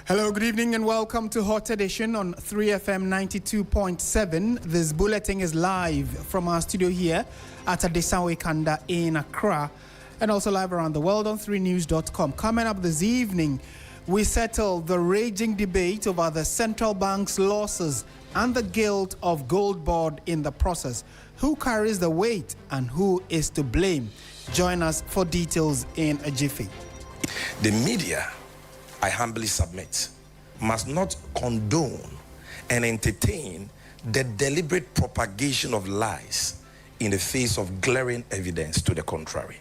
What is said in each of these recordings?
Hello, good evening and welcome to Hot Edition on 3FM 92.7. This bulletin is live from our studio here at Adesanwe Kanda in Accra and also live around the world on 3news.com. Coming up this evening, we settle the raging debate over the central bank's losses and the guilt of GoldBoD in the process. Who carries the weight and who is to blame? Join us for details in a jiffy. The media, I humbly submit, must not condone and entertain the deliberate propagation of lies in the face of glaring evidence to the contrary.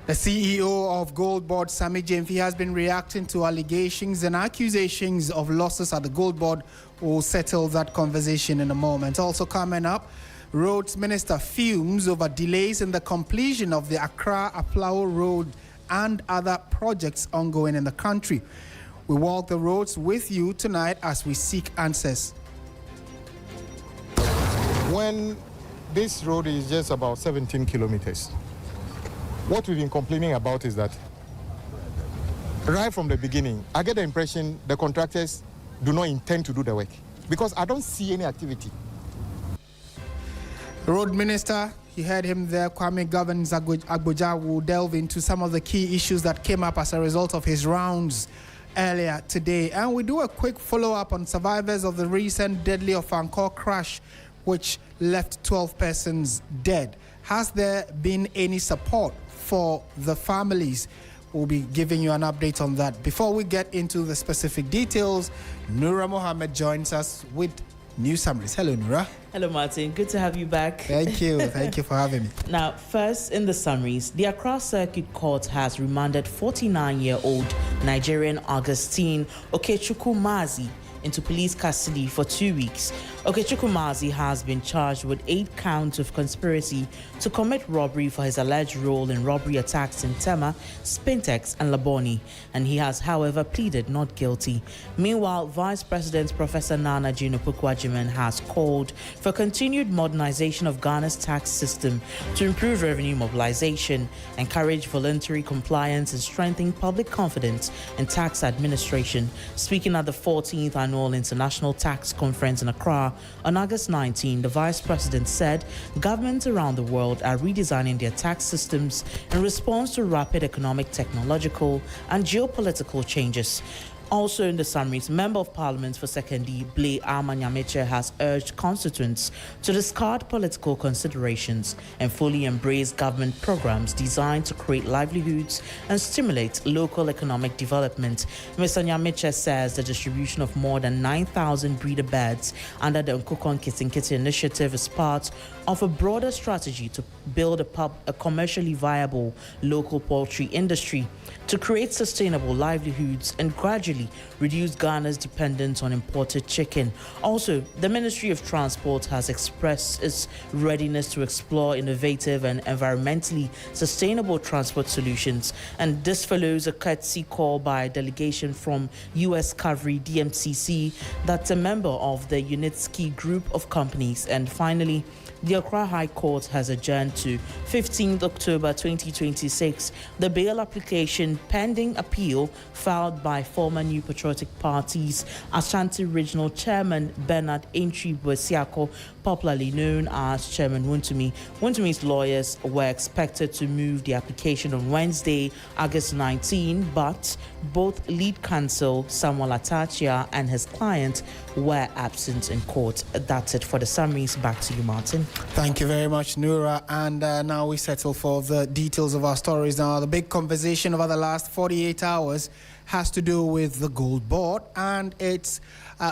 The CEO of GoldBoD, Sammy Jemfi, has been reacting to allegations and accusations of losses at the GoldBoD. We'll settle that conversation in a moment. Also coming up, Roads Minister fumes over delays in the completion of the Accra-Aflao Roads and other projects ongoing in the country. We walk the roads with you tonight as we seek answers. When this road is just about 17 kilometers, what we've been complaining about is that right from the beginning, I get the impression the contractors do not intend to do the work because I don't see any activity. Road Minister, you heard him there, Kwame Governors Agboja, will delve into some of the key issues that came up as a result of his rounds earlier today. And we do a quick follow-up on survivors of the recent deadly Ofankor crash, which left 12 persons dead. Has there been any support for the families? We'll be giving you an update on that. Before we get into the specific details, Nura Mohammed joins us with news summaries. Hello, Nura. Hello, Martin. Good to have you back. Thank you. Thank you for having me. Now, first in the summaries, the Accra Circuit Court has remanded 49-year-old Nigerian Augustine Okechukwu-Mazi into police custody for 2 weeks. Okechukwu-Mazi has been charged with 8 counts of conspiracy to commit robbery for his alleged role in robbery attacks in Tema, Spintex and Laboni, and he has, however, pleaded not guilty. Meanwhile, Vice President Professor Nana Jinopukwajiman has called for continued modernization of Ghana's tax system to improve revenue mobilization, encourage voluntary compliance and strengthen public confidence in tax administration. Speaking at the 14th Annual International Tax Conference in Accra on August 19, the Vice President said governments around the world are redesigning their tax systems in response to rapid economic, technological, and geopolitical changes. Also in the summaries, Member of Parliament for Sekondi, blameable, has urged constituents to discard political considerations and fully embrace government programs designed to create livelihoods and stimulate local economic development. Mr. Nyamiche says the distribution of more than 9,000 breeder beds under the Nkukon Kitinkiti initiative is part of a broader strategy to build a commercially viable local poultry industry, to create sustainable livelihoods and gradually reduce Ghana's dependence on imported chicken. Also, the Ministry of Transport has expressed its readiness to explore innovative and environmentally sustainable transport solutions, and this follows a courtesy call by a delegation from U.S. Cavalry DMCC that's a member of the Unitsky group of companies. And finally, the Accra High Court has adjourned to 15th October 2026 the bail application pending appeal filed by former New Patriotic Party's Ashanti Regional Chairman Bernard Entry Bwesiako, popularly known as Chairman Wuntumi. Wuntumi's lawyers were expected to move the application on Wednesday, August 19, but both lead counsel Samuel Atachia and his client were absent in court. That's it for the summaries. Back to you, Martin. Thank you very much, Nura. And now we settle for the details of our stories. Now, the big conversation over the last 48 hours has to do with the GoldBoD and its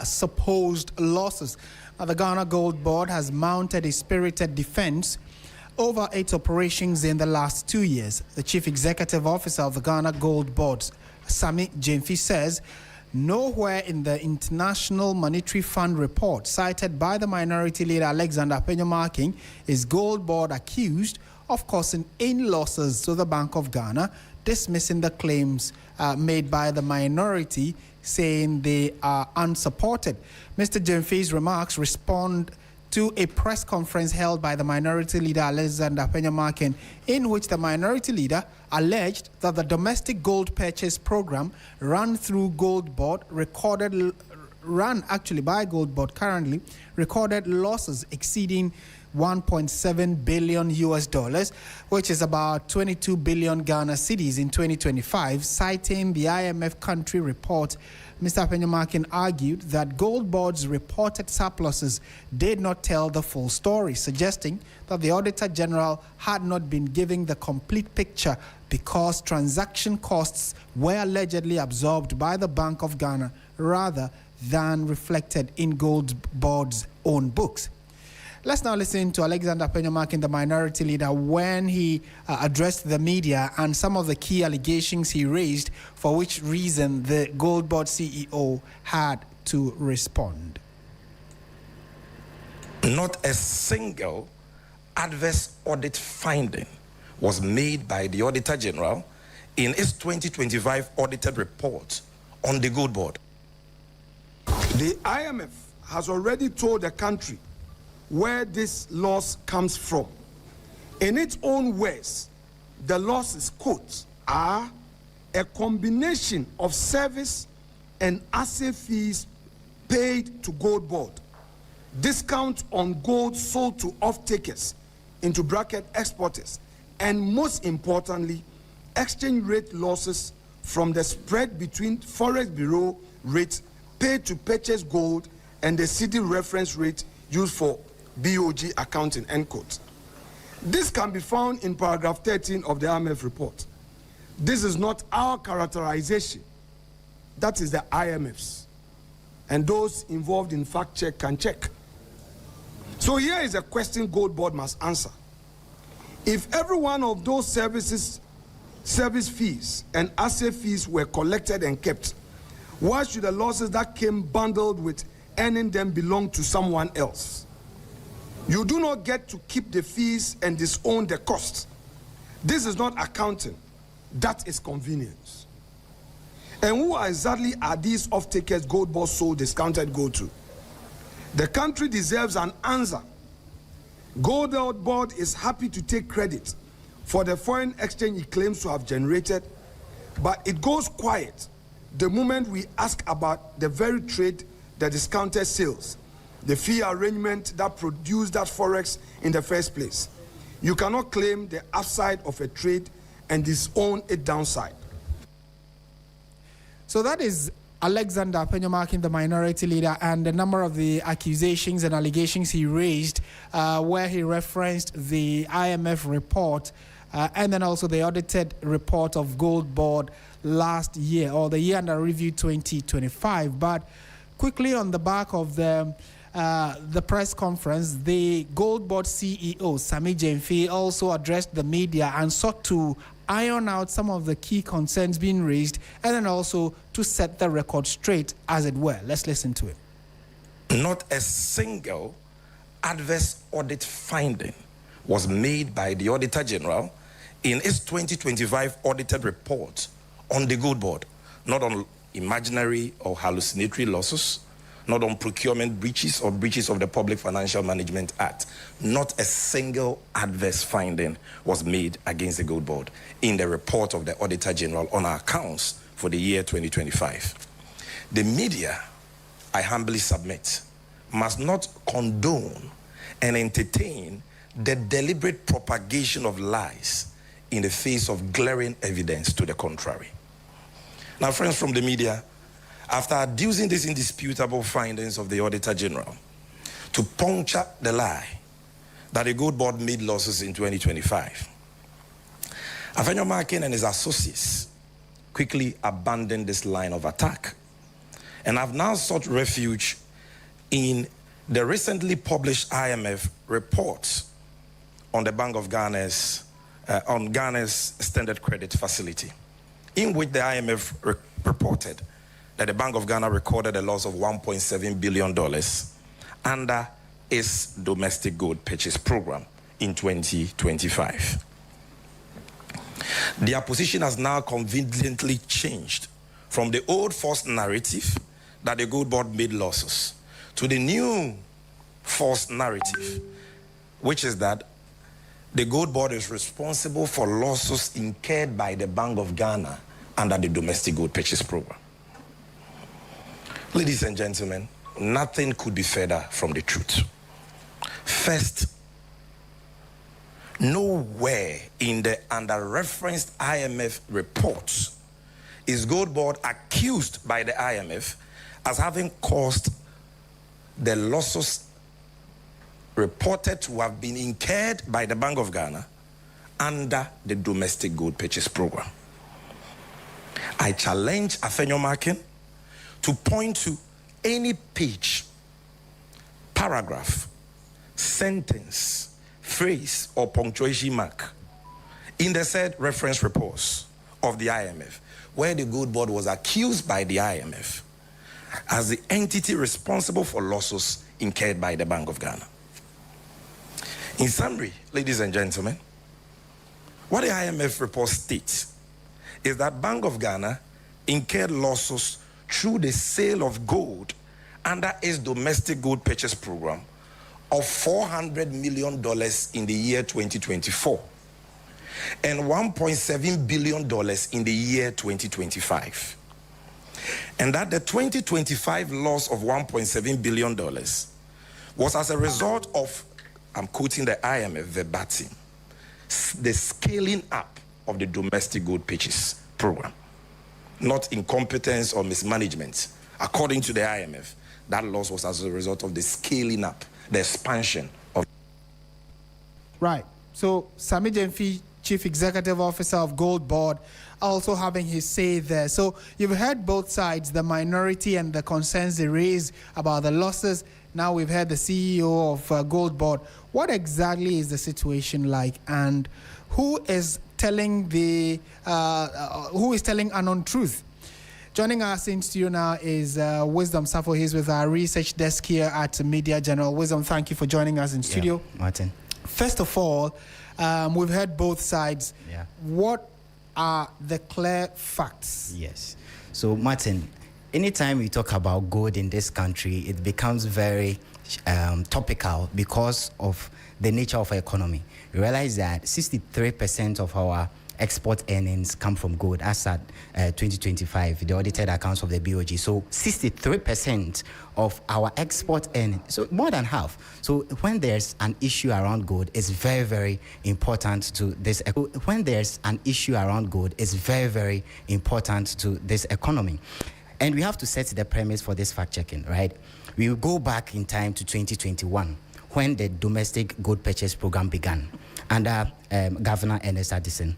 supposed losses. Now, the Ghana GoldBoD has mounted a spirited defense over its operations in the last 2 years. The Chief Executive Officer of the Ghana GoldBoD, Sammy Jemfi, says nowhere in the International Monetary Fund report cited by the minority leader Alexander Peña-Marking is GoldBoD accused of causing any losses to the Bank of Ghana, dismissing the claims made by the minority, saying they are unsupported. Mr. Jemfi's remarks respond to a press conference held by the minority leader Alexander Penyamakin, in which the minority leader alleged that the domestic gold purchase program run through GoldBoD run actually by GoldBoD currently recorded losses exceeding 1.7 billion US dollars, which is about 22 billion Ghana cedis in 2025. Citing the IMF country report, Mr. Penyamakin argued that GoldBoD's reported surpluses did not tell the full story, suggesting that the Auditor General had not been giving the complete picture because transaction costs were allegedly absorbed by the Bank of Ghana rather than reflected in GoldBoD's own books. Let's now listen to Alexander Penyamakin, the minority leader, when he addressed the media and some of the key allegations he raised, for which reason the GoldBoD CEO had to respond. Not a single adverse audit finding was made by the Auditor General in its 2025 audited report on the GoldBoD. The IMF has already told the country where this loss comes from. In its own words, the losses, quote, are a combination of service and asset fees paid to GoldBoD, discount on gold sold to off-takers, into bracket exporters, and most importantly, exchange rate losses from the spread between Forex Bureau rates paid to purchase gold and the cedi reference rate used for BOG accounting, end quote. This can be found in paragraph 13 of the IMF report. This is not our characterization. That is the IMF's. And those involved in fact check can check. So here is a question GoldBoD must answer. If every one of those service fees and asset fees were collected and kept, why should the losses that came bundled with earning them belong to someone else? You do not get to keep the fees and disown the cost. This is not accounting. That is convenience. And who exactly are these off-takers GoldBoD sold discounted gold to? The country deserves an answer. GoldBoD is happy to take credit for the foreign exchange it claims to have generated, but it goes quiet the moment we ask about the very trade the discounted sales, the fee arrangement that produced that forex in the first place. You cannot claim the upside of a trade and disown its downside. So that is Alexander Penyamakin, the minority leader, and a number of the accusations and allegations he raised, where he referenced the IMF report and then also the audited report of GoldBoD last year, or the year under review 2025. But quickly on the back of the press conference, the GoldBoD CEO, Sami Gyamfi, also addressed the media and sought to iron out some of the key concerns being raised and then also to set the record straight, as it were. Let's listen to it. Not a single adverse audit finding was made by the Auditor General in its 2025 audited report on the GoldBoD, not on imaginary or hallucinatory losses, not on procurement breaches or breaches of the Public Financial Management Act. Not a single adverse finding was made against the GoldBoD in the report of the Auditor General on our accounts for the year 2025. The media, I humbly submit, must not condone and entertain the deliberate propagation of lies in the face of glaring evidence to the contrary. Now, friends from the media, after adducing these indisputable findings of the Auditor General to puncture the lie that the GoldBoD made losses in 2025, Penyamakin and his associates quickly abandoned this line of attack and have now sought refuge in the recently published IMF reports on the Bank of Ghana's on Ghana's Standard Credit Facility, in which the IMF reported that the Bank of Ghana recorded a loss of $1.7 billion under its domestic gold purchase program in 2025. Their position has now conveniently changed from the old false narrative that the GoldBoD made losses to the new false narrative, which is that the GoldBoD is responsible for losses incurred by the Bank of Ghana under the domestic gold purchase program. Ladies and gentlemen, nothing could be further from the truth. First, nowhere in the under-referenced IMF reports is GoldBoD accused by the IMF as having caused the losses reported to have been incurred by the Bank of Ghana under the domestic gold purchase program. I challenge Afenyo Makin to point to any page, paragraph, sentence, phrase, or punctuation mark in the said reference reports of the IMF where the GoldBoD was accused by the IMF as the entity responsible for losses incurred by the Bank of Ghana. In summary, ladies and gentlemen, what the IMF report states is that Bank of Ghana incurred losses through the sale of gold under its domestic gold purchase program of $400 million in the year 2024 and $1.7 billion in the year 2025. And that the 2025 loss of $1.7 billion was as a result of, I'm quoting the IMF verbatim, the scaling up of the domestic gold purchase program, not incompetence or mismanagement. According to the IMF, that loss was as a result of the scaling up, the expansion of. Right. So Sami Jemfi, Chief Executive Officer of GoldBoD, also having his say there. So you've heard both sides, the minority and the concerns they raise about the losses. Now we've heard the CEO of GoldBoD. What exactly is the situation like, and who is telling an untruth? Joining us in studio now is Wisdom Safo. He's with our research desk here at Media General. Wisdom, thank you for joining us in studio. Yeah, Martin. First of all, we've heard both sides. Yeah. What are the clear facts? Yes. So, Martin, anytime we talk about gold in this country, it becomes very topical because of the nature of our economy. You realize that 63% of our export earnings come from gold as at 2025, the audited accounts of the BOG. So 63% of our export earnings, so more than half. So when there's an issue around gold, it's very, very important to this. When there's an issue around gold, it's very, very important to this economy. And we have to set the premise for this fact checking, right? We will go back in time to 2021 when the domestic gold purchase program began under Governor Ernest Addison.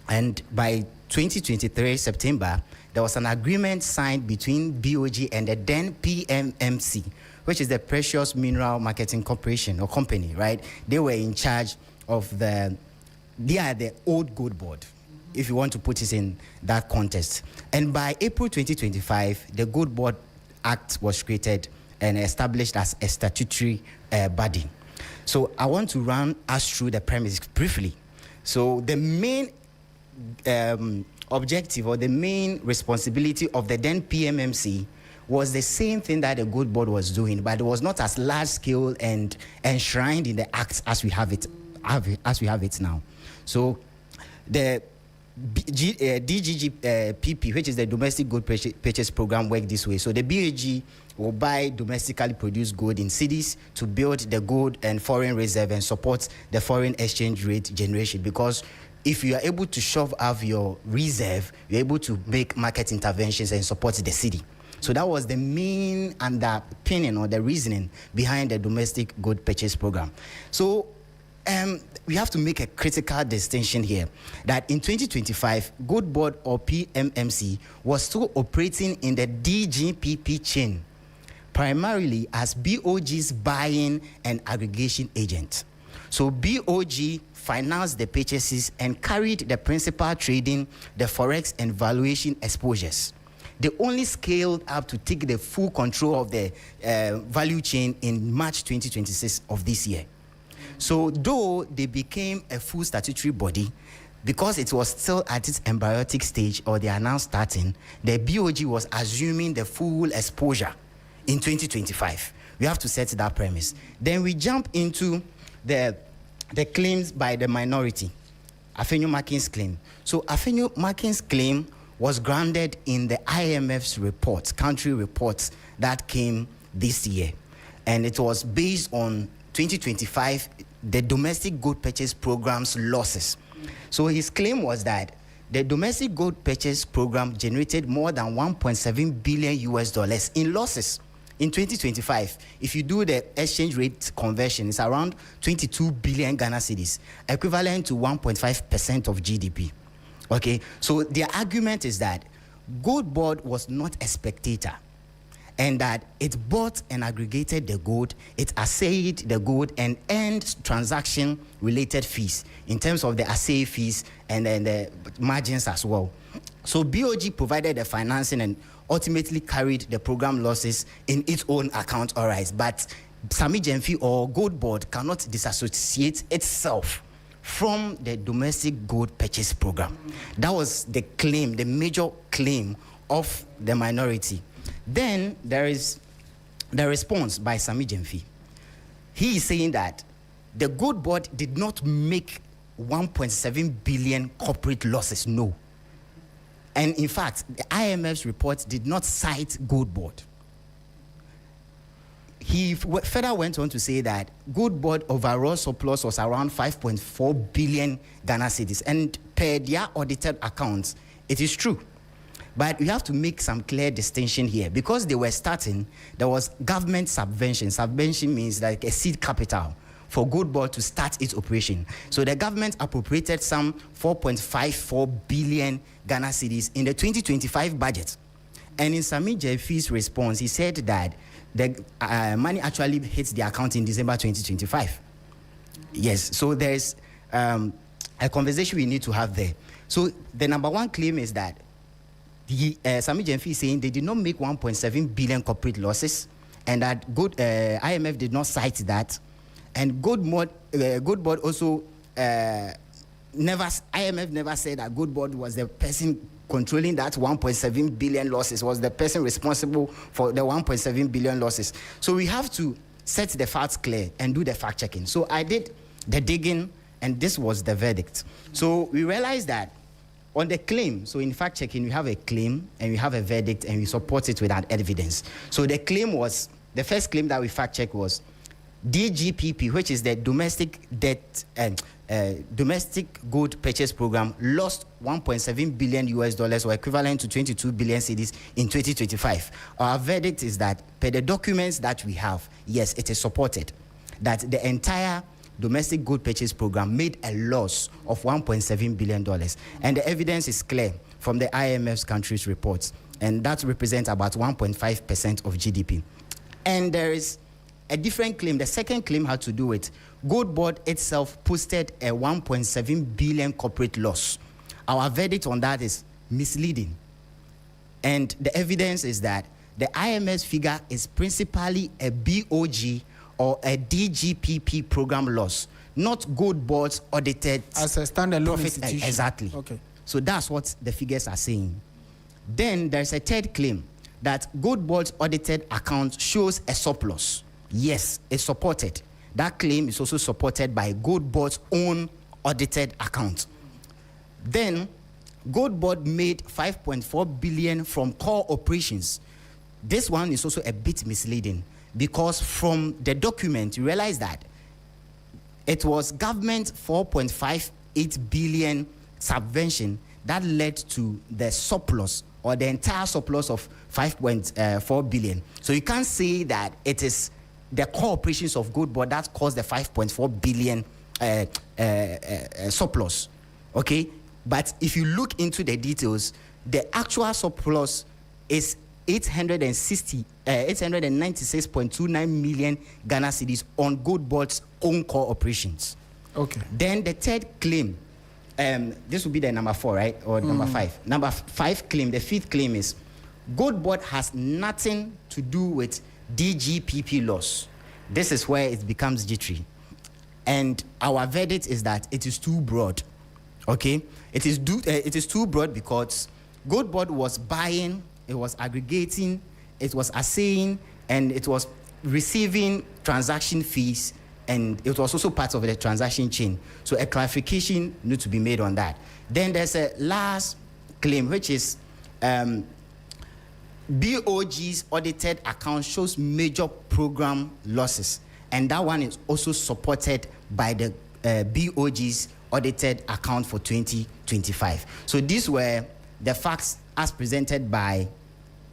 And by 2023 September, there was an agreement signed between BOG and the then PMMC, which is the Precious Mineral Marketing Corporation or company, right? They were in charge of they are the old GoldBoD, if you want to put it in that context. And by April 2025, the GoldBoD Act was created and established as a statutory body. So I want to run us through the premise briefly. So the main objective or the main responsibility of the then PMMC was the same thing that the GoldBoD was doing, but it was not as large scale and enshrined in the Act as we have it now. So the DGGPP, which is the Domestic Gold Purchase Program, worked this way. So the BAG will buy domestically produced gold in cities to build the gold and foreign reserve and support the foreign exchange rate generation, because if you are able to shove out your reserve, you're able to make market interventions and support the city. So that was the main underpinning or the reasoning behind the domestic gold purchase program. So we have to make a critical distinction here that in 2025, GoldBoD or PMMC was still operating in the DGPP chain, primarily as BOG's buying and aggregation agent. So BOG financed the purchases and carried the principal trading, the forex and valuation exposures. They only scaled up to take the full control of the value chain in March 2026 of this year. So though they became a full statutory body, because it was still at its embryonic stage or they are now starting, the BOG was assuming the full exposure in 2025, We have to set that premise. Then we jump into the claims by the minority, Afenyo Makin's claim. So Afenyo Makin's claim was grounded in the IMF's reports, country reports that came this year. And it was based on 2025, the domestic gold purchase program's losses. So his claim was that the domestic gold purchase program generated more than 1.7 billion US dollars in losses in 2025. If you do the exchange rate conversion, it's around 22 billion Ghana cedis, equivalent to 1.5% of GDP. Okay, so their argument is that GoldBoD was not a spectator, and that it bought and aggregated the gold, it assayed the gold, and earned transaction-related fees in terms of the assay fees and then the margins as well. So BOG provided the financing and ultimately carried the program losses in its own account, all right. But Sami Gyamfi or GoldBoD cannot disassociate itself from the domestic gold purchase program. That was the claim, the major claim of the minority. Then there is the response by Sami Gyamfi. He is saying that the GoldBoD did not make 1.7 billion corporate losses, no. And in fact, the IMF's report did not cite GoldBoD. He further went on to say that GoldBoD overall surplus was around 5.4 billion Ghana cedis. And per their audited accounts, it is true. But we have to make some clear distinction here. Because they were starting, there was government subvention. Subvention means like a seed capital for GoldBoD to start its operation. So the government appropriated some 4.54 billion Ghana cedis in the 2025 budget. And in Sami Gyamfi's response, he said that the money actually hits the account in December 2025. Yes, so there's a conversation we need to have there. So the number one claim is that Sami Gyamfi is saying they did not make 1.7 billion corporate losses, and that IMF did not cite that. And GoldBoD also IMF never said that GoldBoD was the person controlling that 1.7 billion losses, was the person responsible for the 1.7 billion losses. So we have to set the facts clear and do the fact checking. So I did the digging, and this was the verdict. So we realized that on the claim, so in fact checking, we have a claim and we have a verdict and we support it with an evidence. So the claim was, the first claim that we fact checked was DGPP, which is the domestic gold purchase program, lost 1.7 billion US dollars, or equivalent to 22 billion cedis in 2025. Our verdict is that per the documents that we have, yes, it is supported that the entire domestic gold purchase program made a loss of $1.7 billion. And the evidence is clear from the IMF's country's reports, and that represents about 1.5% of GDP. And there is a different claim. The second claim had to do with GoldBoD itself posted a 1.7 billion corporate loss. Our verdict on that is misleading. And the evidence is that the IMF's figure is principally a BOG or a DGPP program loss, not GoldBoD's audited as a standalone profit. institution. Exactly. Okay. So that's what the figures are saying. Then there's a third claim that GoldBoD's audited account shows a surplus. Yes, it's supported. That claim is also supported by GoldBoD's own audited account. Then GoldBoD made 5.4 billion from core operations. This one is also a bit misleading, because from the document, you realize that it was government 4.58 billion subvention that led to the surplus, or the entire surplus of 5.4 billion. So you can't say that it is the core operations of GoldBoD that caused the 5.4 billion surplus. Okay? But if you look into the details, the actual surplus is 896.29 million Ghana cedis on GoldBoD's own core operations. Okay. Then the third claim, this will be the number 4, right? Or number 5. Number 5 claim, the fifth claim is GoldBoD has nothing to do with DGPP loss. This is where it becomes jittery. And our verdict is that it is too broad. Okay? It is too broad because GoldBoD was buying, it was aggregating, it was assaying, and it was receiving transaction fees, and it was also part of the transaction chain. So a clarification needs to be made on that. Then there's a last claim, which is BOG's audited account shows major program losses, and that one is also supported by the BOG's audited account for 2025. So these were the facts as presented by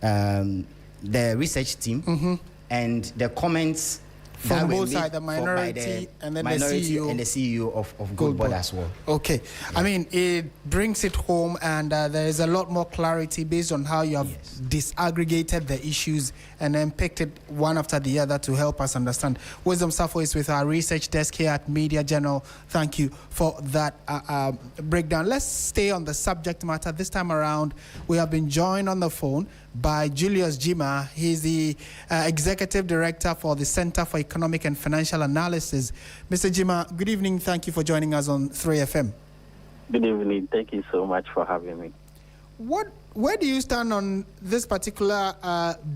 the research team, and the comments from both sides, the minority and then the CEO. And the CEO of GoldBoD as well. Okay. Yeah. I mean, it brings it home, and there is a lot more clarity based on how you have disaggregated the issues and then picked it one after the other to help us understand. Wisdom Safo is with our research desk here at Media Journal. Thank you for that breakdown. Let's stay on the subject matter. This time around, we have been joined on the phone by Julius Jima. He's the Executive Director for the Center for Economic and Financial Analysis. Mr. Jima, good evening. Thank you for joining us on 3FM. Good evening. Thank you so much for having me. Where do you stand on this particular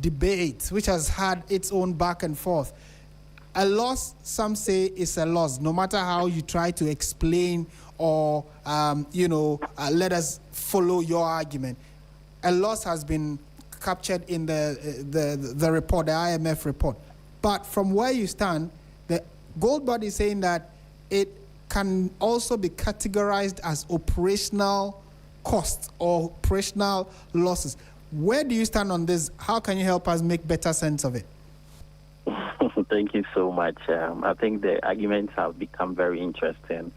debate, which has had its own back and forth? A loss, some say, is a loss, no matter how you try to explain or, let us follow your argument. A loss has been captured in the report, the IMF report. But from where you stand, the GoldBoD is saying that it can also be categorized as operational costs or operational losses. Where do you stand on this? How can you help us make better sense of it? Thank you so much. I think the arguments have become very interesting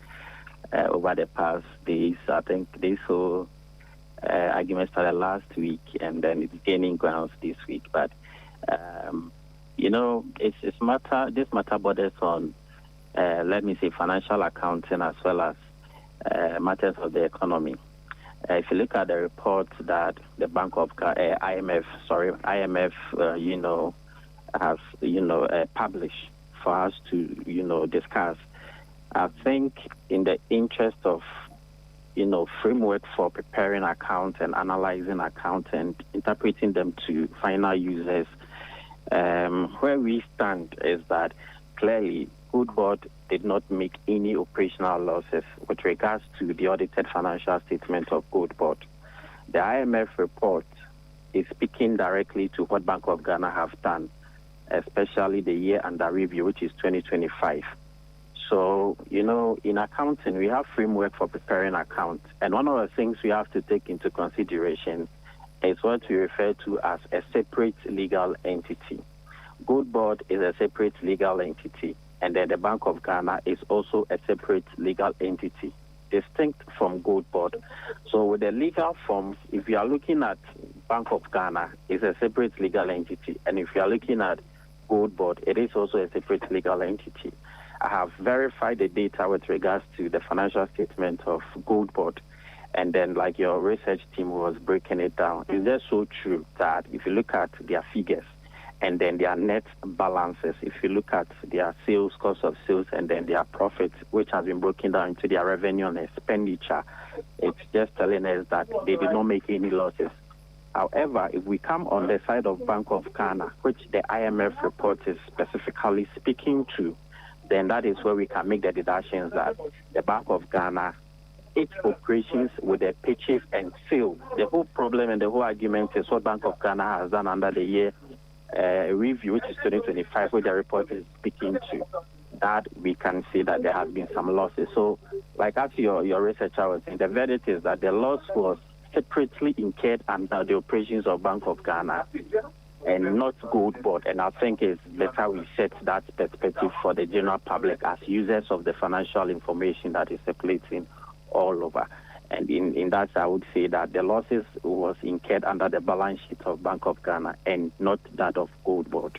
over the past days. I think this whole argument started last week, and then it's gaining grounds this week. But this matter borders on, let me say, financial accounting as well as matters of the economy. If you look at the report that the IMF has published for us to discuss, I think in the interest of framework for preparing accounts and analyzing accounts and interpreting them to final users, where we stand is that clearly GoldBoD did not make any operational losses with regards to the audited financial statement of GoldBoD. The IMF report is speaking directly to what Bank of Ghana have done, especially the year under review, which is 2025. So, in accounting, we have framework for preparing accounts. And one of the things we have to take into consideration is what we refer to as a separate legal entity. GoldBoD is a separate legal entity, and then the Bank of Ghana is also a separate legal entity, distinct from GoldBoD. So with the legal forms, if you are looking at Bank of Ghana, it's a separate legal entity. And if you are looking at GoldBoD, it is also a separate legal entity. I have verified the data with regards to the financial statement of GoldBoD, and then like your research team was breaking it down. It's just so true that if you look at their figures and then their net balances, if you look at their sales, cost of sales, and then their profits, which has been broken down into their revenue and expenditure, it's just telling us that they did not make any losses. However, if we come on the side of Bank of Ghana, which the IMF report is specifically speaking to, then that is where we can make the deductions that the Bank of Ghana, its operations with the purchase and sale, the whole problem and the whole argument is what Bank of Ghana has done under the year review, which is 2025, which the report is speaking to, that we can see that there has been some losses. So, like as your researcher was saying, the verdict is that the loss was separately incurred under the operations of Bank of Ghana and not GoldBoD. And I think it's better we set that perspective for the general public as users of the financial information that is circulating all over. And in that, I would say that the losses was incurred under the balance sheet of Bank of Ghana and not that of GoldBoD.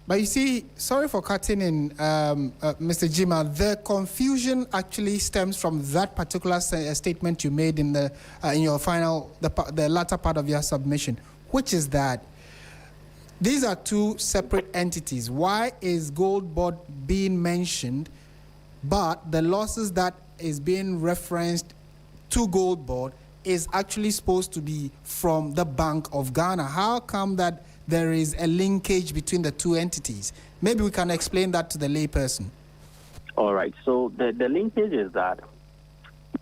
But you see, sorry for cutting in, Mr. Jima, the confusion actually stems from that particular statement you made in your final, the latter part of your submission, which is that these are two separate entities. Why is GoldBoD being mentioned, but the losses that is being referenced to GoldBoD is actually supposed to be from the Bank of Ghana? How come that there is a linkage between the two entities. Maybe we can explain that to the layperson. All right. So the linkage is that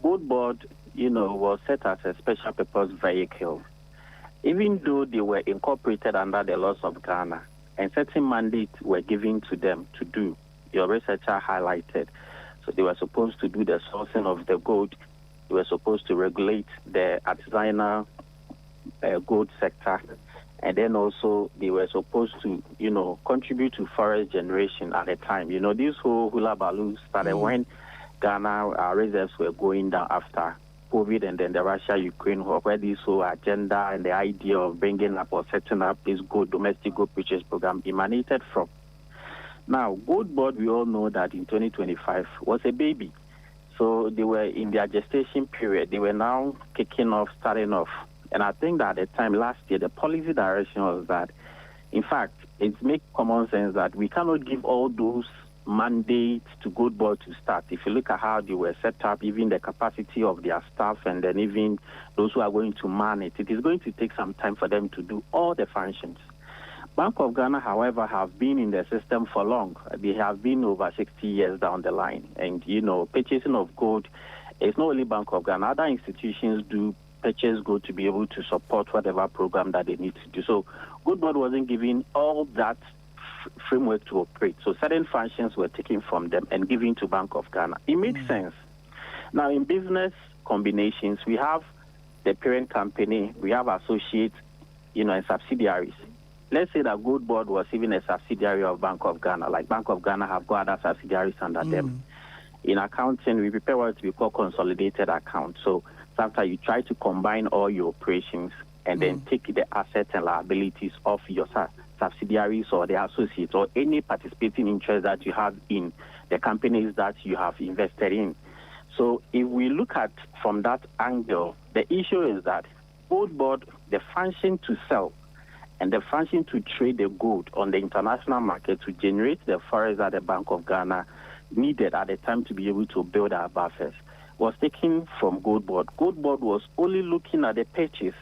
GoldBoD, was set as a special purpose vehicle. Even though they were incorporated under the laws of Ghana and certain mandates were given to them to do, your researcher highlighted. So they were supposed to do the sourcing of the gold. They were supposed to regulate the artisanal gold sector. And then also they were supposed to, contribute to forest generation at the time. This whole hula baloo started when Ghana reserves were going down after COVID and then the Russia-Ukraine war, where this whole agenda and the idea of bringing up or setting up this domestic gold purchase program emanated from. Now, GoldBoD, we all know that in 2025 was a baby. So they were in their gestation period. They were now starting off. And I think that at the time last year, the policy direction was that, in fact, it makes common sense that we cannot give all those mandates to GoldBoD to start. If you look at how they were set up, even the capacity of their staff and then even those who are going to man it, it is going to take some time for them to do all the functions. Bank of Ghana, however, have been in the system for long. They have been over 60 years down the line. And, purchasing of gold is not only Bank of Ghana. Other institutions do purchase gold to be able to support whatever program that they need to do. So GoldBoD wasn't given all that framework to operate. So certain functions were taken from them and given to Bank of Ghana. It makes sense. Now, in business combinations, we have the parent company, we have associates, and subsidiaries. Let's say that GoldBoD was even a subsidiary of Bank of Ghana, like Bank of Ghana have got other subsidiaries under them. In accounting, we prepare what we call consolidated accounts. So sometimes you try to combine all your operations and then take the assets and liabilities of your subsidiaries or the associates or any participating interest that you have in the companies that you have invested in. So if we look at from that angle, the issue is that GoldBoD, the function to sell and the function to trade the gold on the international market to generate the forex that the Bank of Ghana needed at the time to be able to build our buffers, was taken from GoldBoD. GoldBoD was only looking at the purchase,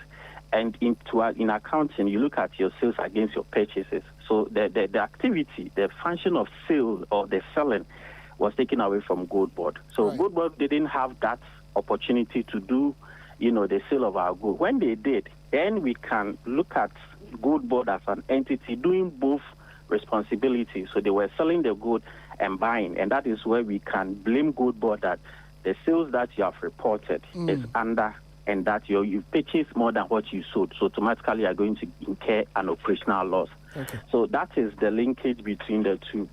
and in accounting, you look at your sales against your purchases. So the activity, the function of sale or the selling was taken away from GoldBoD. So GoldBoD didn't have that opportunity to do, the sale of our gold. When they did, then we can look at GoldBoD as an entity doing both responsibilities. So they were selling the gold and buying, and that is where we can blame GoldBoD that the sales that you have reported is under, and that you purchased more than what you sold. So automatically you are going to incur an operational loss. Okay. So that is the linkage between the two.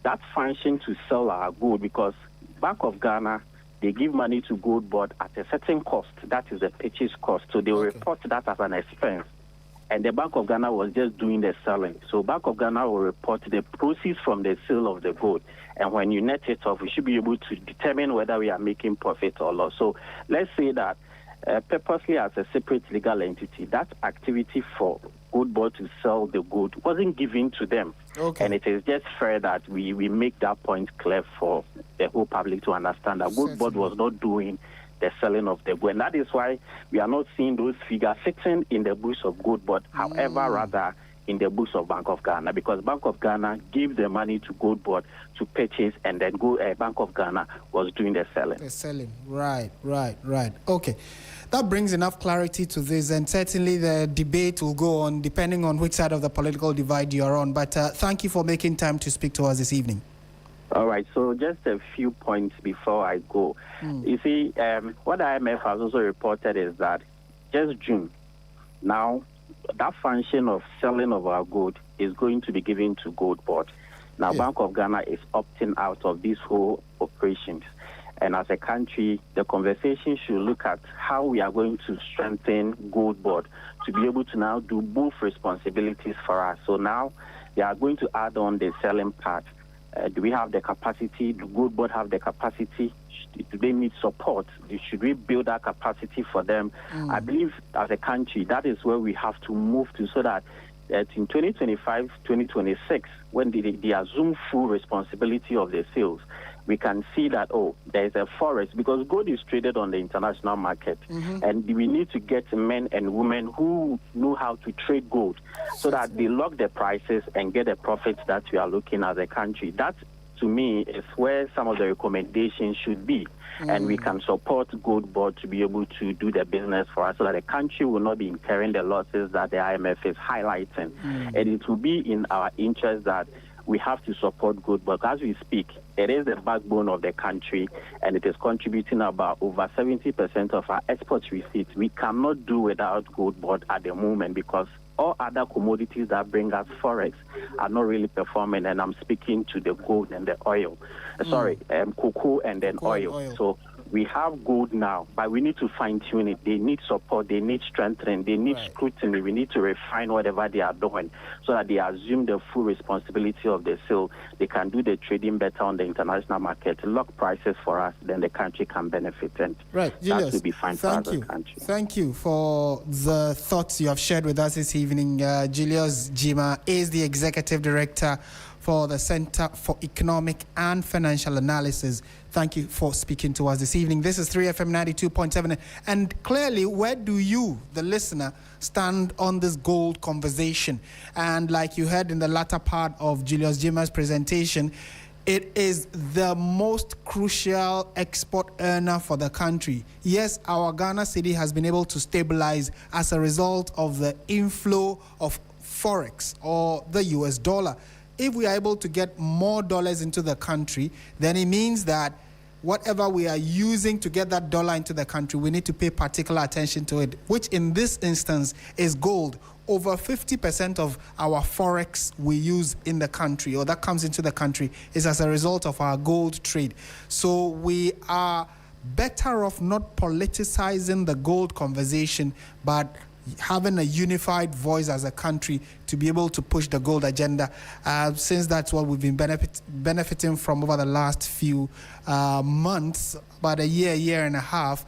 That function to sell our gold, because Bank of Ghana, they give money to GoldBoD at a certain cost. That is the purchase cost. So they will report that as an expense. And the Bank of Ghana was just doing the selling. So Bank of Ghana will report the proceeds from the sale of the gold. And when you net it off, we should be able to determine whether we are making profit or loss. So let's say that purposely as a separate legal entity, that activity for GoldBoD to sell the gold wasn't given to them. Okay. And it is just fair that we make that point clear for the whole public to understand that GoldBoD was not doing the selling of the gold. And that is why we are not seeing those figures sitting in the books of GoldBoD, however, rather in the books of Bank of Ghana, because Bank of Ghana gave the money to GoldBoD to purchase, and then Bank of Ghana was doing the selling. The selling, right. Okay. That brings enough clarity to this, and certainly the debate will go on depending on which side of the political divide you're on. But thank you for making time to speak to us this evening. All right, so just a few points before I go. You see, what IMF has also reported is that just June, now that function of selling of our gold is going to be given to GoldBoD. Now, Bank of Ghana is opting out of these whole operations. And as a country, the conversation should look at how we are going to strengthen GoldBoD to be able to now do both responsibilities for us. So now they are going to add on the selling part. Do we have the capacity? Do GoldBoD have the capacity? Do they need support? Should we build that capacity for them? I believe as a country, that is where we have to move to, so that that in 2025, 2026, when they assume full responsibility of the sales, we can see that, there's a forex, because gold is traded on the international market. And we need to get men and women who know how to trade gold so that they lock the prices and get the profits that we are looking as a country. That, to me, is where some of the recommendations should be. And we can support GoldBoD to be able to do the business for us so that the country will not be incurring the losses that the IMF is highlighting. And it will be in our interest that we have to support GoldBoD. As we speak, it is the backbone of the country, and it is contributing about over 70% of our export receipts. We cannot do without GoldBoD at the moment because all other commodities that bring us forex are not really performing, and I'm speaking to the gold and the oil. Cocoa and then oil. So we have gold now, but we need to fine-tune it. They need support, they need strengthening, they need scrutiny. We need to refine whatever they are doing so that they assume the full responsibility of the sale. They can do the trading better on the international market, lock prices for us, then the country can benefit. And Julius, that will be fine for us as a country. Thank you for the thoughts you have shared with us this evening. Julius Jima is the Executive Director for the Center for Economic and Financial Analysis. Thank you for speaking to us this evening. This is 3FM 92.7. And clearly, where do you, the listener, stand on this gold conversation? And like you heard in the latter part of Julius Jima's presentation, it is the most crucial export earner for the country. Yes, our Ghana cedi has been able to stabilize as a result of the inflow of forex or the US dollar. If we are able to get more dollars into the country, then it means that whatever we are using to get that dollar into the country, we need to pay particular attention to it, which in this instance is gold. Over 50% of our forex we use in the country, or that comes into the country, is as a result of our gold trade. So we are better off not politicizing the gold conversation, but having a unified voice as a country to be able to push the gold agenda, since that's what we've been benefiting from over the last few months, about a year and a half.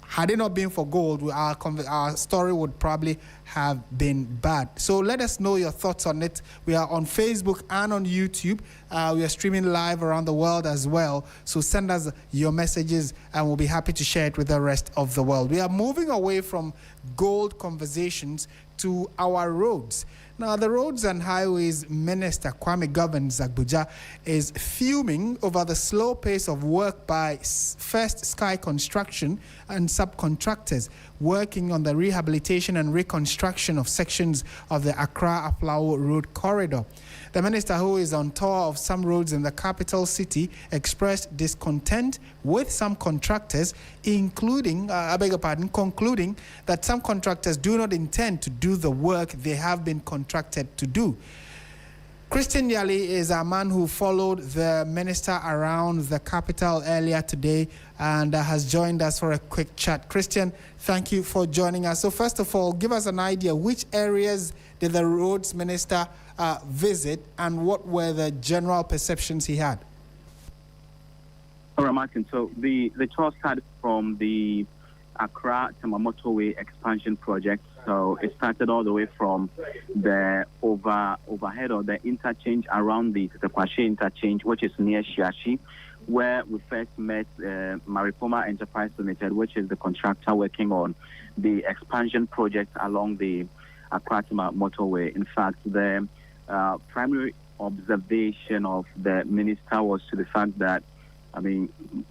Had it not been for gold, our story would probably have been bad. So let us know your thoughts on it. We are on Facebook and on YouTube. We are streaming live around the world as well. So send us your messages and we'll be happy to share it with the rest of the world. We are moving away from gold conversations to our roads. Now, the Roads and Highways Minister, Kwame Govins-Agbodza, is fuming over the slow pace of work by First Sky Construction and subcontractors working on the rehabilitation and reconstruction of sections of the Accra-Aflao Road corridor. The minister, who is on tour of some roads in the capital city, expressed discontent with some contractors, concluding that some contractors do not intend to do the work they have been contracted to do. Christian Yali is a man who followed the minister around the capital earlier today and has joined us for a quick chat. Christian, thank you for joining us. So first of all, give us an idea, which areas did the roads minister visit and what were the general perceptions he had? All right, Martin. So the tour started from the Accra-Aflao motorway expansion project. So it started all the way from the overhead or the interchange around the Tetekwashe interchange, which is near Shiashi, where we first met Maripoma Enterprise Limited, which is the contractor working on the expansion project along the Accra-Aflao motorway. In fact, the primary observation of the minister was to the fact that,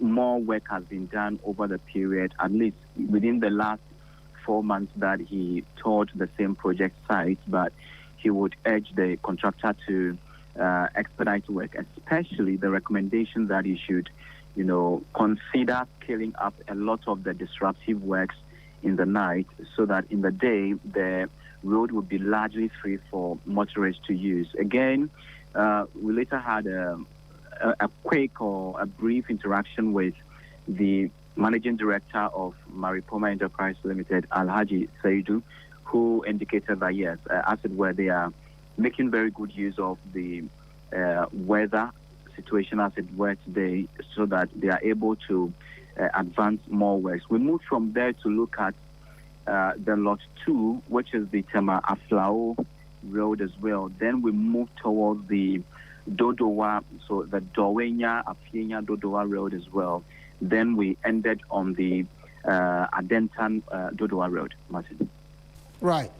more work has been done over the period, at least within the last 4 months that he toured the same project site, but he would urge the contractor to expedite work, especially the recommendation that he should, consider scaling up a lot of the disruptive works in the night so that in the day the road would be largely free for motorists to use. Again, we later had a quick or a brief interaction with the managing director of Maripoma Enterprise Limited, Alhaji Saidu, who indicated that yes, as it were, they are making very good use of the weather situation as it were today, so that they are able to advance more works. We moved from there to look at the lot 2, which is the Accra-Aflao Road as well. Then we moved towards the Dodowa, so the Dowenya-Afienya Dodowa Road as well. Then we ended on the Adentan Dodowa Road, Martin. Right.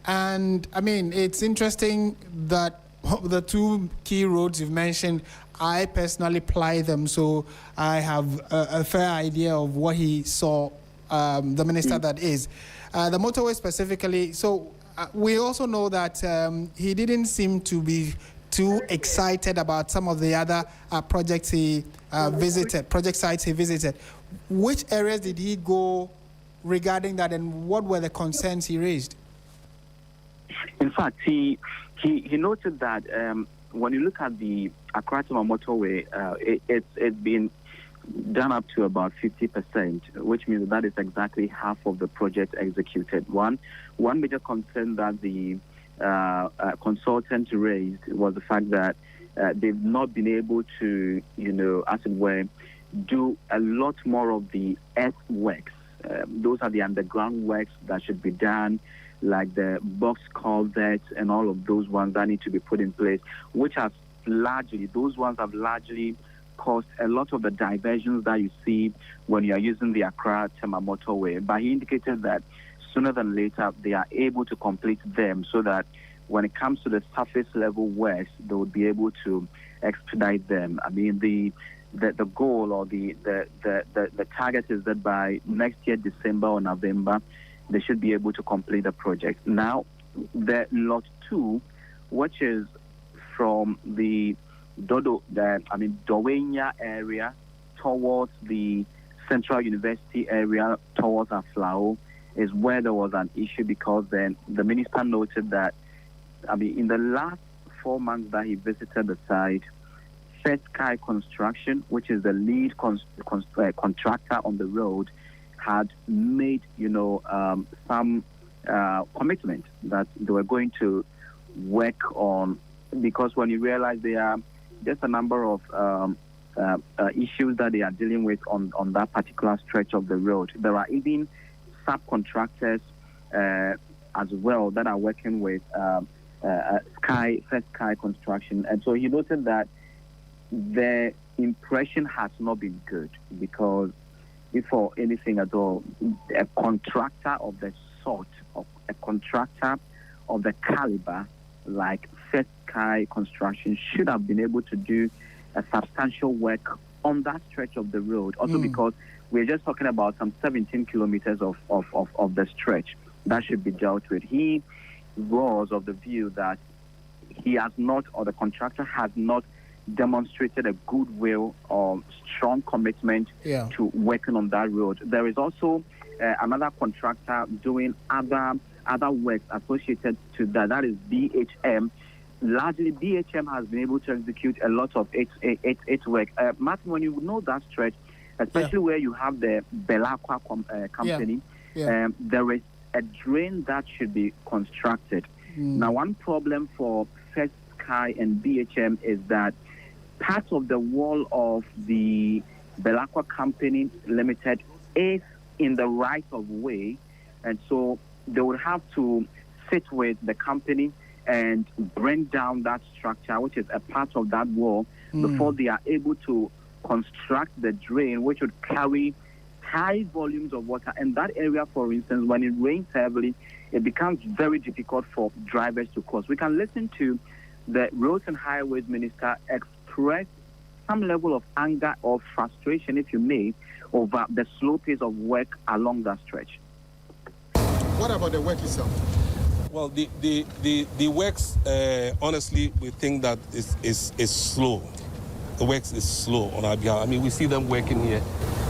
And I mean, it's interesting that the two key roads you've mentioned, I personally ply them, so I have a fair idea of what he saw, the minister that is. The motorway specifically, so we also know that he didn't seem to be too excited about some of the other project sites he visited. Which areas did he go regarding that, and what were the concerns he raised? In fact, he noted that when you look at the Accra-Aflao motorway, it's been done up to about 50%, which means that is exactly half of the project executed. One major concern that the consultant raised was the fact that they've not been able to, as it were, do a lot more of the earthworks. Those are the underground works that should be done, like the box culverts and all of those ones that need to be put in place, which have largely caused a lot of the diversions that you see when you are using the Accra-Tema motorway. But he indicated that sooner than later they are able to complete them, so that when it comes to the surface level works, they would be able to expedite them. I mean, the goal or the target is that by next year, December or November, they should be able to complete the project. Now, the lot 2, which is from the Dowenya area towards the Central University area towards Aflao, is where there was an issue, because then the minister noted that, in the last 4 months that he visited the site, First Sky Construction, which is the lead contractor on the road, had made, some commitment that they were going to work on, because when you realize there are just a number of issues that they are dealing with on that particular stretch of the road. There are even subcontractors as well that are working with First Sky Construction. And so he noted that the impression has not been good, because if for anything at all, a contractor of the sort, of a contractor of the caliber like First Sky Construction should have been able to do a substantial work on that stretch of the road. Also because we're just talking about some 17 kilometers of the stretch that should be dealt with. He was of the view that he has not, or the contractor has not, demonstrated a goodwill or strong commitment to working on that road. There is also another contractor doing other works associated to that. That is BHM. Largely, BHM has been able to execute a lot of its work. Martin, when you know that stretch, especially where you have the Belacqua company, there is a drain that should be constructed. Now, one problem for First Sky and BHM is that part of the wall of the Belacqua Company Limited is in the right of way, and so they would have to sit with the company and bring down that structure, which is a part of that wall, before they are able to construct the drain, which would carry high volumes of water. And that area, for instance, when it rains heavily, it becomes very difficult for drivers to cross. We can listen to the Roads and Highways Minister express some level of anger or frustration, if you may, over the slow pace of work along that stretch. What about the work itself? Well, the works, honestly, we think that is slow. The works is slow on our behalf. I mean, we see them working here.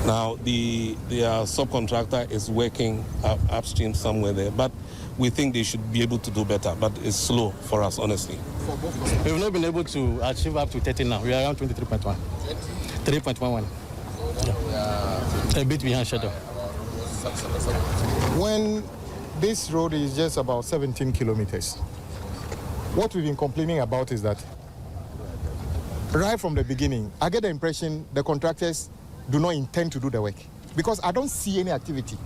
Now, the subcontractor is working upstream somewhere there, but we think they should be able to do better, but it's slow for us, honestly. We've not been able to achieve up to 30 now. We are around 23.1. 3.11. Yeah. A bit behind schedule. When this road is just about 17 kilometers, what we've been complaining about is that right from the beginning, I get the impression the contractors do not intend to do the work, because I don't see any activity.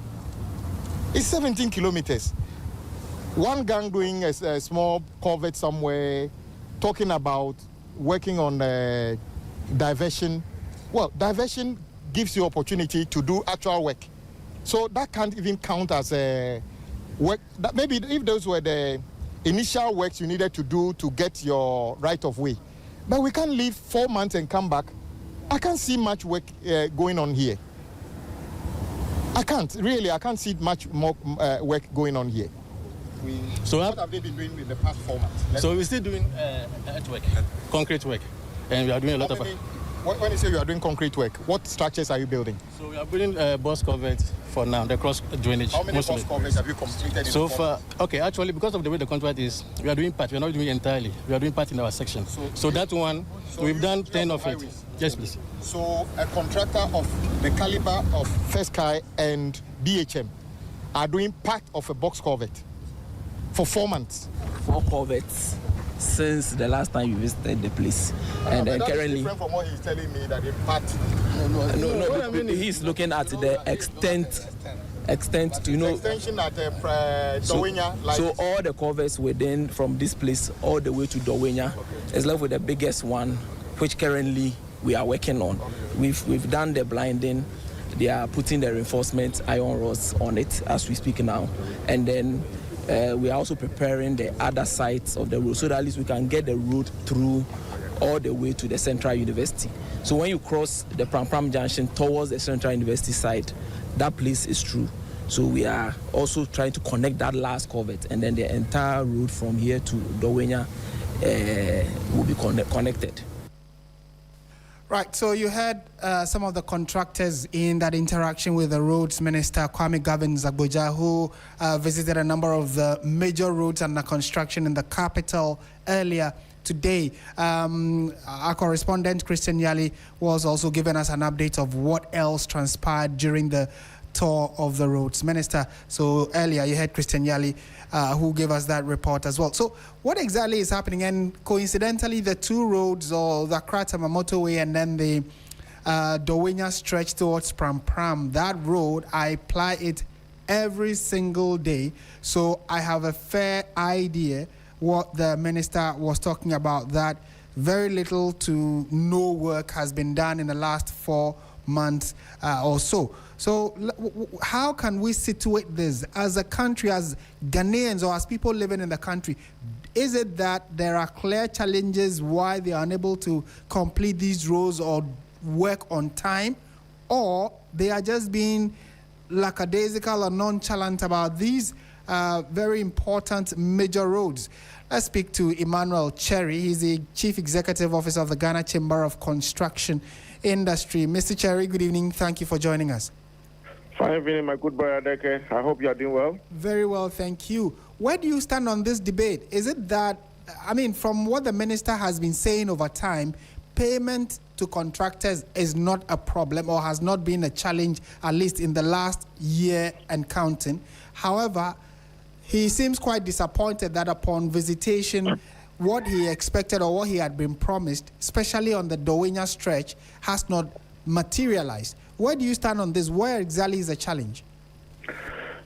It's 17 kilometers. One gang doing a small culvert somewhere, talking about working on diversion. Well, diversion gives you opportunity to do actual work. So that can't even count as a work. That maybe if those were the initial works you needed to do to get your right of way. But we can't leave 4 months and come back. I can't see much work going on here. I can't see much more work going on here. So what have they been doing in the past 4 months? So we're still doing earthwork, concrete work, and we are doing a lot of. When you say you are doing concrete work, what structures are you building? So we are building box culvert for now, the cross drainage. How many box culverts have you completed? So far, okay, actually, because of the way the contract is, we are doing part. We are not doing entirely. We are doing part in our section. So that one, we've done 10 of it. Yes, please. So a contractor of the caliber of First Sky and BHM are doing part of a box culvert for 4 months. 4 culverts since the last time you visited the place, and then currently. Different from what he's telling me that in part. No. He's looking at the extent. Extension at Dowenya. So all the culverts within from this place all the way to Dowenya is left with the biggest one, which currently we are working on. We've done the blinding. They are putting the reinforcement iron rods on it as we speak now, and then. We are also preparing the other sides of the road so that at least we can get the road through all the way to the Central University. So when you cross the Pram Junction towards the Central University side, that place is through. So we are also trying to connect that last culvert, and then the entire road from here to Dowenya will be connected. Right, so you heard some of the contractors in that interaction with the Roads Minister, Kwame Gavin-Zagboja, who visited a number of the major roads under construction in the capital earlier today. Our correspondent, Christian Yali, was also giving us an update of what else transpired during the tour of the Roads Minister. So earlier you heard Christian Yali who gave us that report as well. So what exactly is happening? And coincidentally, the two roads, or the Accra-Aflao motorway and then the Dowenya stretch towards Pram, that road, I ply it every single day. So I have a fair idea what the minister was talking about, that very little to no work has been done in the last 4 months or so. So how can we situate this as a country, as Ghanaians or as people living in the country? Is it that there are clear challenges why they are unable to complete these roads or work on time, or they are just being lackadaisical or nonchalant about these very important major roads? Let's speak to Emmanuel Cherry. He's the Chief Executive Officer of the Ghana Chamber of Construction Industry. Mr. Cherry, good evening. Thank you for joining us. Fine evening, my good boy Adeke. I hope you are doing well. Very well, thank you. Where do you stand on this debate? Is it that, from what the minister has been saying over time, payment to contractors is not a problem or has not been a challenge, at least in the last year and counting. However, he seems quite disappointed that upon visitation, what he expected or what he had been promised, especially on the Dowenya stretch, has not materialized. Where do you stand on this? Where exactly is the challenge?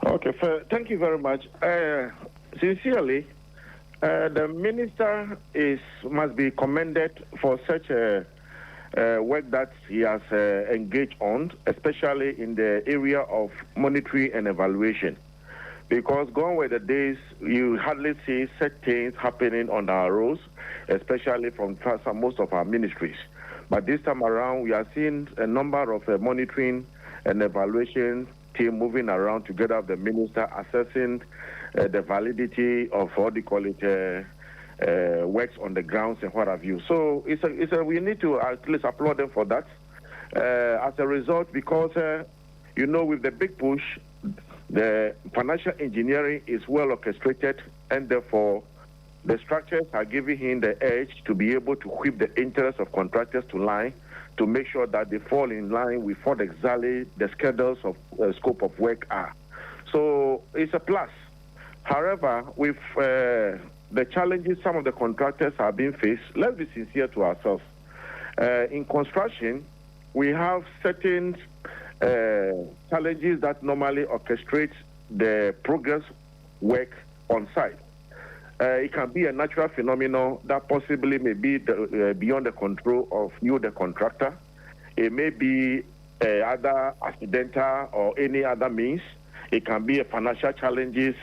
Okay, thank you very much. Sincerely, the minister must be commended for such a work that he has engaged on, especially in the area of monitoring and evaluation. Because gone were the days you hardly see such things happening on our roads, especially from most of our ministries. But this time around, we are seeing a number of monitoring and evaluation team moving around together with the minister, assessing the validity of what they call it, works on the grounds and what have you. So we need to at least applaud them for that. As a result, because with the big push, the financial engineering is well orchestrated, and therefore the structures are giving him the edge to be able to whip the interest of contractors to line, to make sure that they fall in line with what exactly the schedules of scope of work are. So it's a plus. However, with the challenges some of the contractors are being faced, let's be sincere to ourselves. In construction, we have certain challenges that normally orchestrate the progress work on site. It can be a natural phenomenon that possibly may be beyond the control of you, the contractor. It may be either accidental or any other means. It can be financial challenges.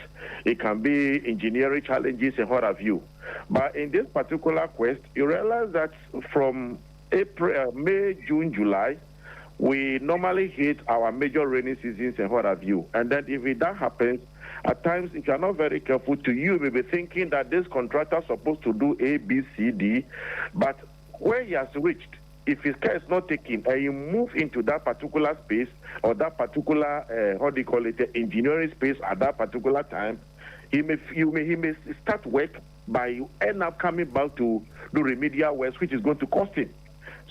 It can be engineering challenges and what have you. But in this particular quest, you realize that from April, May, June, July, we normally hit our major rainy seasons and what have you. And then if that happens, at times, if you're not very careful, you may be thinking that this contractor is supposed to do A, B, C, D, but where he has reached, if his care is not taken and you move into that particular space or that particular, engineering space at that particular time, he may start work, but you end up coming back to do remedial works, which is going to cost him.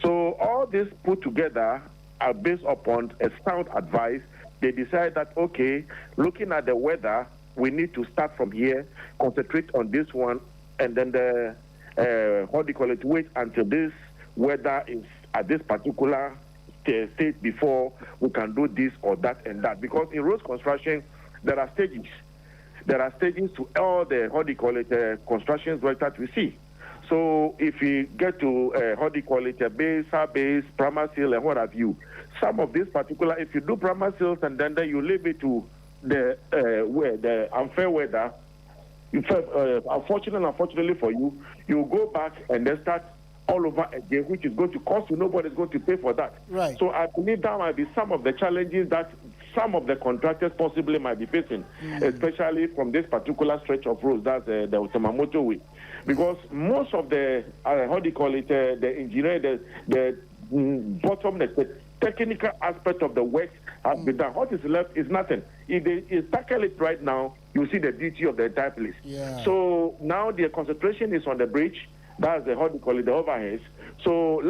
So all this put together are based upon a sound advice. They decide that, okay, looking at the weather, we need to start from here, concentrate on this one, and then wait until this weather is at this particular state before we can do this or that and that. Because in road construction, there are stages. There are stages to all the construction work that we see. So if you get to base, sub-base, primary seal, and what have you, some of these particular, if you do primary seals and then you leave it to the unfair weather, unfortunately for you, you go back and then start all over again, which is going to cost you. Nobody's going to pay for that. Right. So I believe that might be some of the challenges that some of the contractors possibly might be facing, especially from this particular stretch of roads, that's the Tamamoto way. Because most of the, the engineering, the bottleneck, the technical aspect of the work has been done. What is left is nothing. If they tackle it right now, you see the beauty of the entire place. Yeah. So now the concentration is on the bridge, that's the overheads. So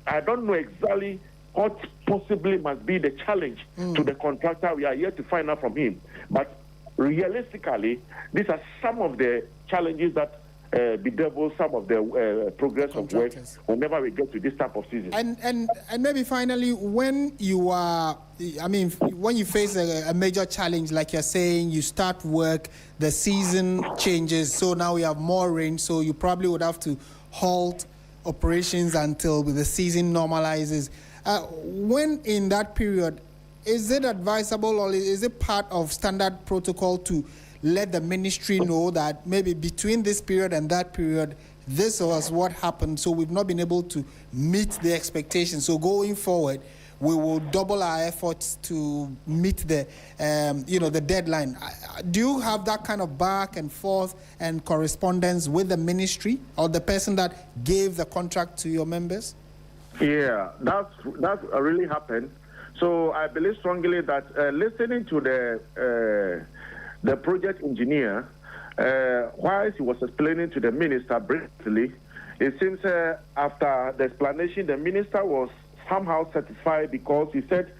I don't know exactly what possibly must be the challenge to the contractor. We are yet to find out from him. But realistically, these are some of the challenges that bedevil some of the progress of work whenever we get to this type of season. And maybe finally, when you are, when you face a major challenge, like you're saying, you start work, the season changes, so now we have more rain, so you probably would have to halt operations until the season normalizes. When in that period, is it advisable or is it part of standard protocol to let the ministry know that maybe between this period and that period, this was what happened, so we've not been able to meet the expectations. So going forward, we will double our efforts to meet the, the deadline. Do you have that kind of back and forth and correspondence with the ministry or the person that gave the contract to your members? Yeah, that's really happened. So I believe strongly that listening to the project engineer, whilst he was explaining to the minister briefly, it seems after the explanation, the minister was somehow satisfied because he said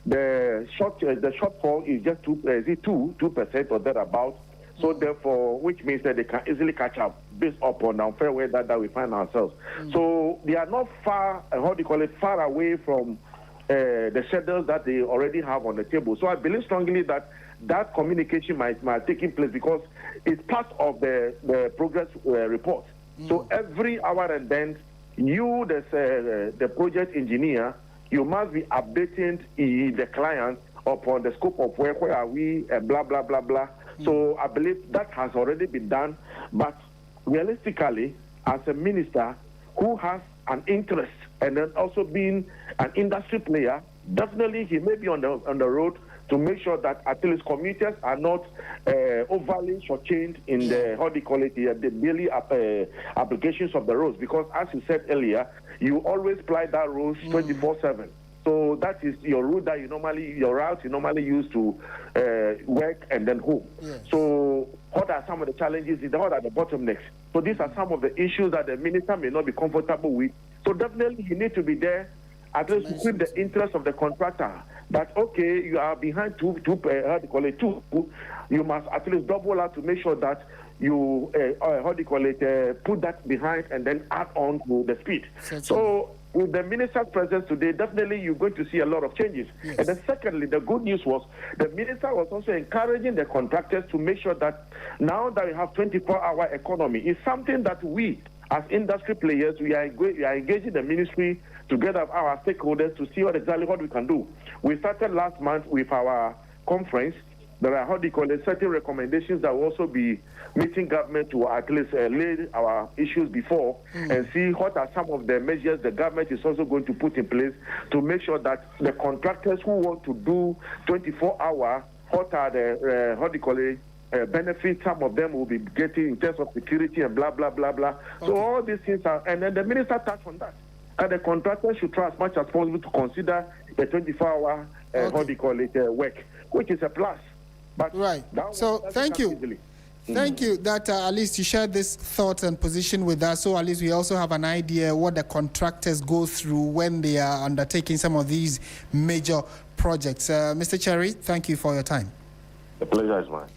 the shortfall is just 2% or thereabout. So therefore, which means that they can easily catch up based upon the unfair weather that we find ourselves. So they are not far away from the schedules that they already have on the table. So I believe strongly that communication might take place because it's part of the progress report. So every hour and then, you, the project engineer, you must be updating the client upon the scope of where are we, and blah, blah, blah, blah. So I believe that has already been done. But realistically, as a minister who has an interest and then also being an industry player, definitely he may be on the road to make sure that at least commuters are not overly shortchanged in the daily applications of the roads. Because as you said earlier, you always ply that roads 24/7. So that is your route that you normally use to work and then home. Yes. So what are some of the challenges? What are the bottlenecks? So these are some of the issues that the minister may not be comfortable with. So definitely he needs to be there at least to keep the interest of the contractor. That okay, you are behind two, you must at least double out to make sure that you put that behind and then add on to the speed. So with the minister's presence today, definitely you're going to see a lot of changes. Yes. And then secondly, the good news was the minister was also encouraging the contractors to make sure that now that we have 24-hour economy, it's something that we, as industry players, we are engaging the ministry together with our stakeholders to see what we can do. We started last month with our conference. There are, certain recommendations that will also be meeting government to at least lay our issues before and see what are some of the measures the government is also going to put in place to make sure that the contractors who want to do 24-hour, what are the, benefits some of them will be getting in terms of security and blah, blah, blah, blah. Okay. So all these things are, and then the minister touched on that. And the contractors should try as much as possible to consider the 24-hour, work, which is a plus. But right. So thank you. Easily. Thank you that at least you shared this thought and position with us, so at least we also have an idea what the contractors go through when they are undertaking some of these major projects. Mr. Cherry, thank you for your time. The pleasure is mine.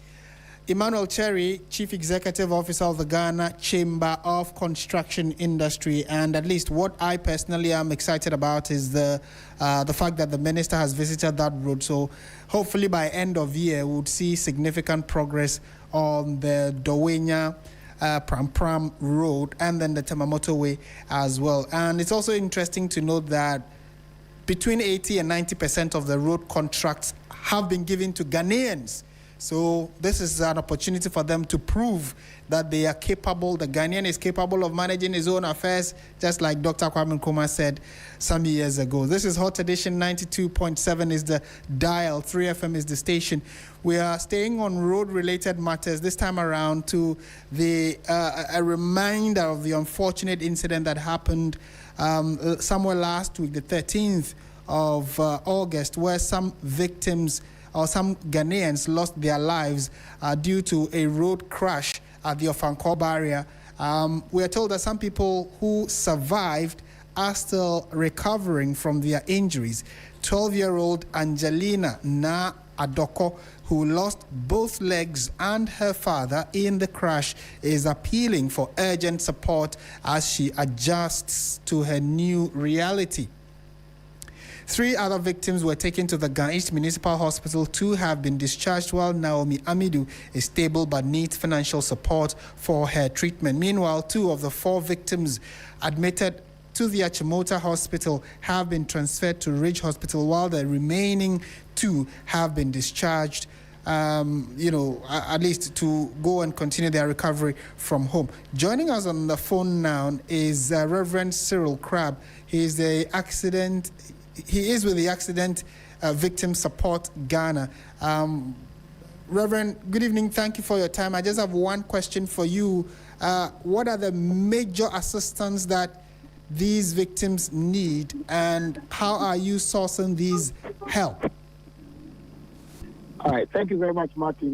Emmanuel Cherry, Chief Executive Officer of the Ghana Chamber of Construction Industry, and at least what I personally am excited about is the fact that the minister has visited that road. So hopefully by end of year we would see significant progress on the Dawenya Pram Road and then the Temamoto Way as well. And it's also interesting to note that between 80 and 90% of the road contracts have been given to Ghanaians. So this is an opportunity for them to prove that they are capable, the Ghanaian is capable of managing his own affairs, just like Dr. Kwame Nkrumah said some years ago. This is Hot Edition. 92.7 is the dial, 3FM is the station. We are staying on road-related matters this time around to a reminder of the unfortunate incident that happened somewhere last week, the 13th of August, where some victims or some Ghanaians lost their lives due to a road crash at the Ofankor barrier. We are told that some people who survived are still recovering from their injuries. 12-year-old Angelina Na Adoko, who lost both legs and her father in the crash, is appealing for urgent support as she adjusts to her new reality. 3 other victims were taken to the Ghana East Municipal Hospital. 2 have been discharged, while Naomi Amidu is stable but needs financial support for her treatment. Meanwhile, 2 of the 4 victims admitted to the Achimota Hospital have been transferred to Ridge Hospital, while the remaining 2 have been discharged, at least to go and continue their recovery from home. Joining us on the phone now is Reverend Cyril Crabb. He is with the Accident Victim Support Ghana. Reverend, good evening. Thank you for your time. I just have one question for you. What are the major assistance that these victims need, and how are you sourcing these help? All right. Thank you very much, Martin.